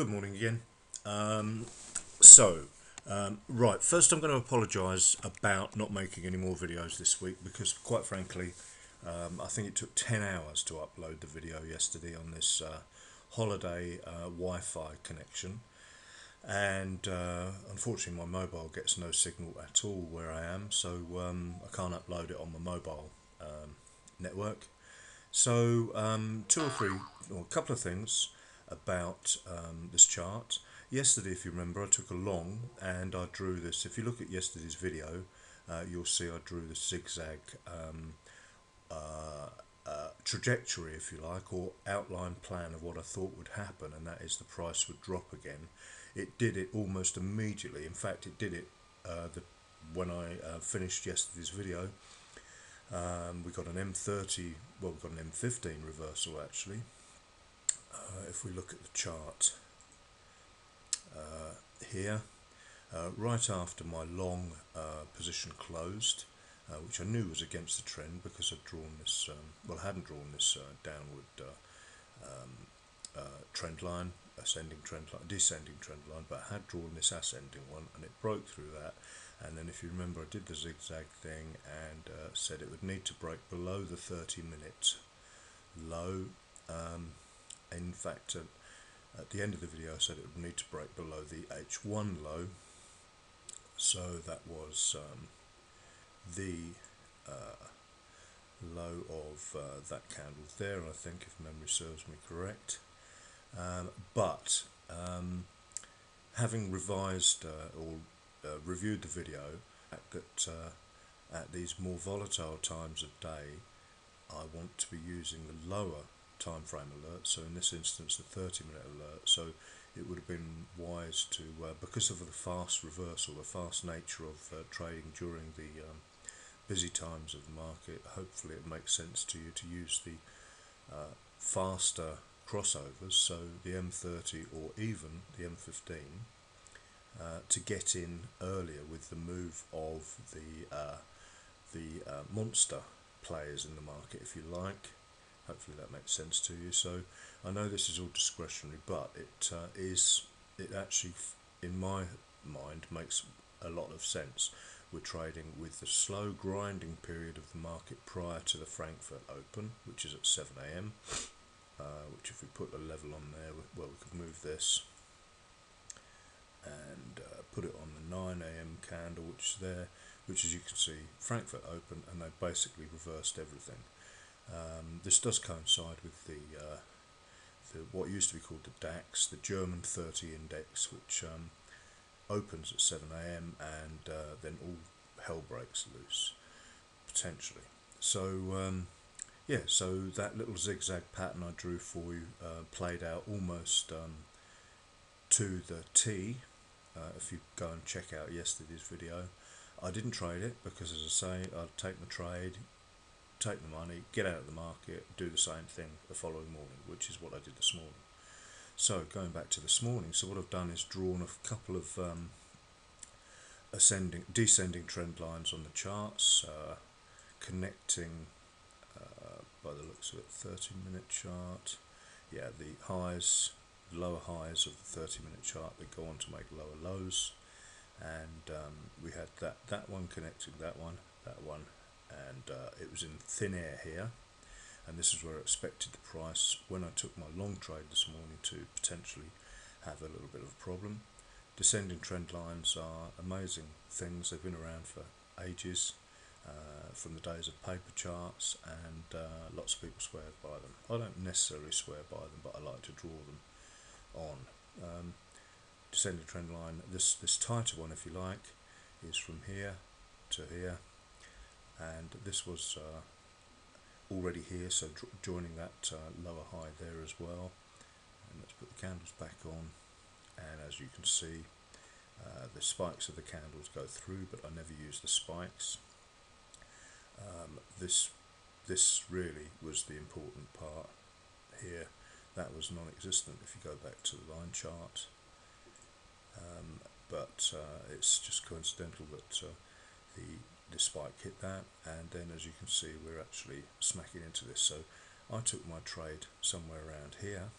Good morning again. Um, right, first I'm going to apologise about not making any more videos this week because, quite frankly, I think it took 10 hours to upload the video yesterday on this holiday Wi-Fi connection, and unfortunately my mobile gets no signal at all where I am, so I can't upload it on my mobile network. So, two or three, or a couple of things about this chart. Yesterday, if you remember, I took a long and I drew this. If you look at yesterday's video, you'll see I drew the zigzag trajectory, if you like, or outline plan of what I thought would happen, and that is the price would drop again. It did it almost immediately. In fact, it did it when I finished yesterday's video. We got an M30, well, we got an M15 reversal actually. If we look at the chart here, right after my long position closed, which I knew was against the trend because I'd drawn this, well, I hadn't drawn this downward trend line, ascending trend line, descending trend line, but I had drawn this ascending one, and it broke through that. And then, if you remember, I did the zigzag thing and said it would need to break below the 30-minute low. In fact, at the end of the video, I said it would need to break below the H1 low. So that was the low of that candle there, I think, if memory serves me correct. But having revised or reviewed the video, that at these more volatile times of day, I want to be using the lower time frame alert. So in this instance, the 30-minute alert. So it would have been wise to, because of the fast reversal, the fast nature of trading during the busy times of the market, hopefully it makes sense to you to use the faster crossovers, so the M30 or even the M15, to get in earlier with the move of the monster players in the market, if you like. Hopefully that makes sense to you. So I know this is all discretionary, but it actually, in my mind, makes a lot of sense. We're trading with the slow grinding period of the market prior to the Frankfurt Open, which is at 7 a.m. Which, if we put a level on there, well, we could move this and put it on the 9 a.m. candle, which is there, which, as you can see, Frankfurt Open, and they basically reversed everything. This does coincide with the what used to be called the DAX, the German 30 index, which opens at 7 a.m. and then all hell breaks loose, potentially. So yeah, so that little zigzag pattern I drew for you played out almost to the T. If you go and check out yesterday's video, I didn't trade it because, as I say, I'd take the trade, take the money, get out of the market, do the same thing the following morning, which is what I did this morning. So going back to this morning, so what I've done is drawn a couple of descending trend lines on the charts, connecting, by the looks of it, 30-minute chart. Yeah, the highs, lower highs of the 30-minute chart that go on to make lower lows, and we had that one connecting that one, and it was in thin air here, and this is where I expected the price, when I took my long trade this morning, to potentially have a little bit of a problem. Descending trend lines are amazing things. They've been around for ages, from the days of paper charts, and lots of people swear by them. I don't necessarily swear by them, but I like to draw them on. Descending trend line, this tighter one, if you like, is from here to here, and this was already here, so joining that lower high there as well. And let's put the candles back on, and as you can see, the spikes of the candles go through, but I never use the spikes. This really was the important part here. That was non-existent if you go back to the line chart, but it's just coincidental that the spike hit that, and then, as you can see, we're actually smacking into this. So I took my trade somewhere around here,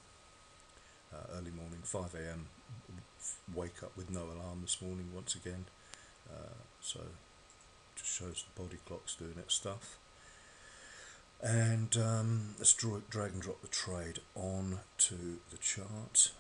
early morning, 5 a.m. Wake up with no alarm this morning once again. So just shows the body clock's doing its stuff. And let's drag and drop the trade on to the chart.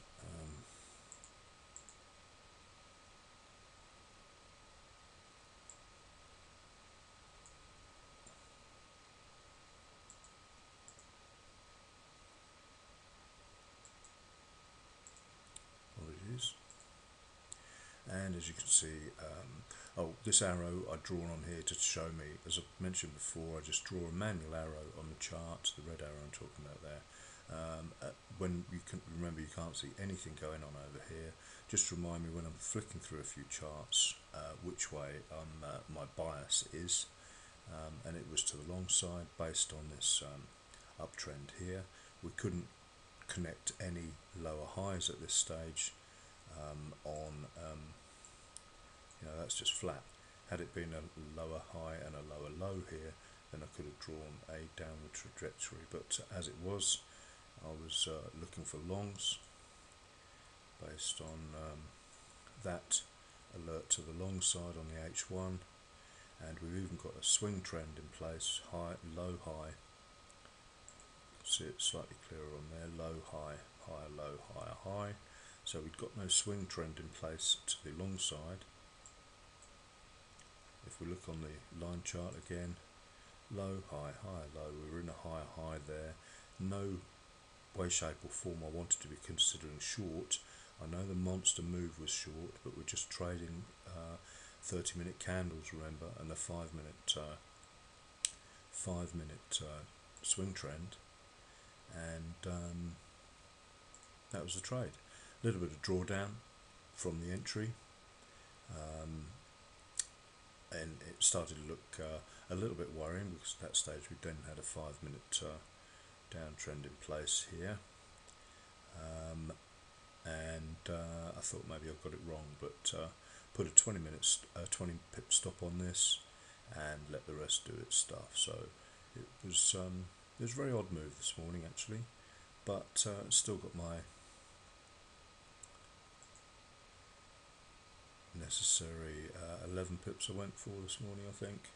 Apologies. And as you can see, this arrow I've drawn on here to show me, as I mentioned before, I just draw a manual arrow on the chart, the red arrow I'm talking about there. When you can remember, you can't see anything going on over here. Just remind me when I'm flicking through a few charts which way my bias is, and it was to the long side based on this uptrend here. We couldn't connect any lower highs at this stage that's just flat. Had it been a lower high and a lower low here, then I could have drawn a downward trajectory, but as it was, I was looking for longs based on that alert to the long side on the H1, and we've even got a swing trend in place, high, low, high. See it slightly clearer on there, low, high, higher, low, higher, high. So we've got no swing trend in place to the long side. If we look on the line chart again, low, high, high, low, we were in a higher high there. No way, shape or form I wanted to be considering short. I know the monster move was short, but we're just trading 30-minute candles, remember, and the 5-minute swing trend, and that was the trade. A little bit of drawdown from the entry, and it started to look a little bit worrying, because at that stage we then had a 5-minute downtrend in place here, and I thought maybe I've got it wrong, but put a 20 pip stop on this and let the rest do its stuff. So it was a very odd move this morning actually, but still got my necessary 11 pips I went for this morning, I think,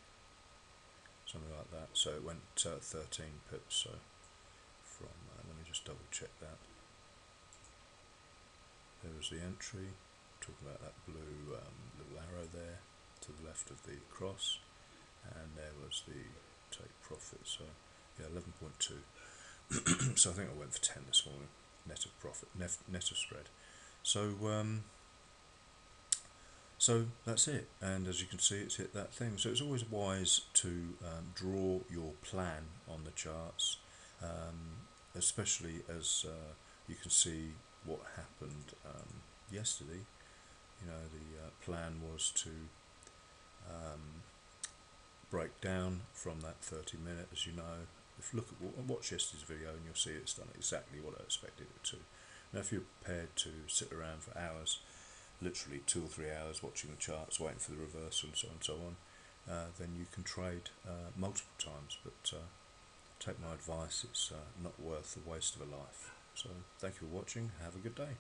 something like that. So it went 13 pips. So from let me just double check that. There was the entry, talking about that blue little arrow there to the left of the cross, and there was the take profit. So yeah, 11.2. So I think I went for 10 this morning, net of profit, net of spread. So so that's it, and as you can see, it's hit that thing. So it's always wise to draw your plan on the charts, especially as you can see what happened yesterday. You know, the plan was to break down from that 30-minute, as you know. If you look at watch yesterday's video, and you'll see it's done exactly what I expected it to. Now, if you're prepared to sit around for hours, literally 2 or 3 hours watching the charts, waiting for the reversal and so on and so on, then you can trade multiple times, but take my advice, it's not worth the waste of a life. So thank you for watching, have a good day.